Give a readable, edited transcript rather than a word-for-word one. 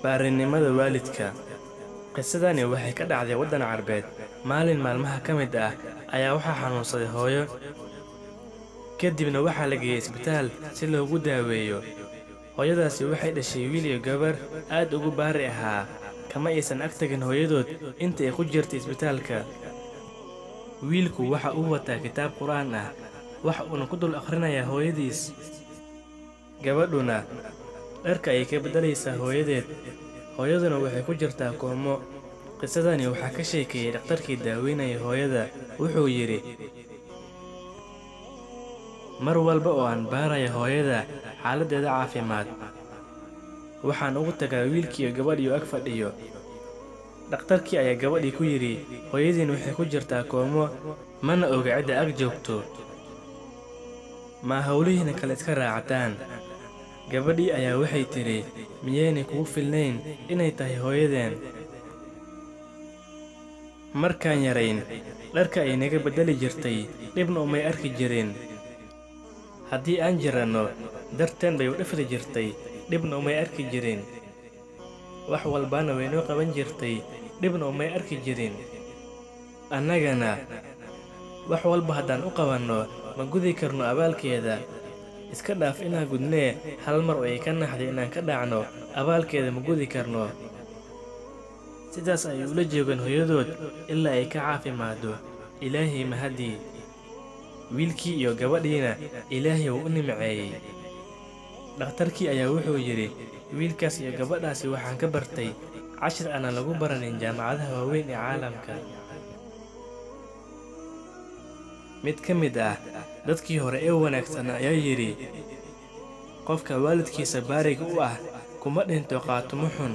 baarinimada waalidka. Qisadani waxay ka dhacday waddan Carbeed. Maalin maalmaha ka mid ah ayaa waxaa xanuunsaday hooyo, kadibna waxaa la geeyay isbitaal si loogu daaweeyo. Hooyadaasi waxay dhashay wiil iyo gabar aad ugu baari ahaa. Kama aysan ag tagin hooyadood inta ay ku jirtay isbitaalka. Wiilku waxa uu wataa kitaab Qur'aan ah, waxa uuna ku dul akhrinayaa hooyadiis. Gabadhuna dharka ayay ka beddelaysaa hooyadeed. Hooyaduna waxay ku jirtaa koomo. Qisadani waxaa ka sheekeeyay dhakhtarkii daaweynaya hooyada. Wuxuu yidhi, mar walba oo aan baaraya hooyada xaaladdeeda caafimaad, waxaan ugu tagaa wiilkiiyo gabadhiyo ag fadhiyo. Dhakhtarkii ayaa gabadhii ku yidhi, hooyadiin waxay ku jirtaa koomo, mana oga cidda ag joogto. Ma hawlihiina kale iska raacataan. Gabadhii ayaa waxay tidhi, miyaynay kugu filnayn inay tahay hooyadeen? Markaan yarayn, dharka ay naga beddeli jirtay, dhibna umay arki jirin. Haddii aan jiranno, darteen bay u dhifri jirtay, dhibna umay arki jirin. Wax walbana way noo qaban jirtay, dhibna umay arki jirin. Annagana wax walba haddaan u qabanno, ma gudi karno abaalkeeda. Iska dhaaf inaan gudnee, hal mar oo ay ka naxday inaan ka dhacno, abaalkeeda ma gudi karno. Sidaas ayay ula joogaan hooyadood ilaa ay ka caafimaado. Ilaahay mahadii. Wiilkii iyo gabadhiina Ilaahay wuu u nimceeyey. Dhakhtarkii ayaa wuxuu yidhi, wiilkaas iyo gabadhaasi waxaan ka bartay cashir aanan lagu baranin jaamacadaha waaweyn ee caalamka. Mid ka mid ah dadkii hore ee wanaagsan ayaa yidhi, qofka waalidkiisa baariga u ah kuma dhinto qaatumo xun.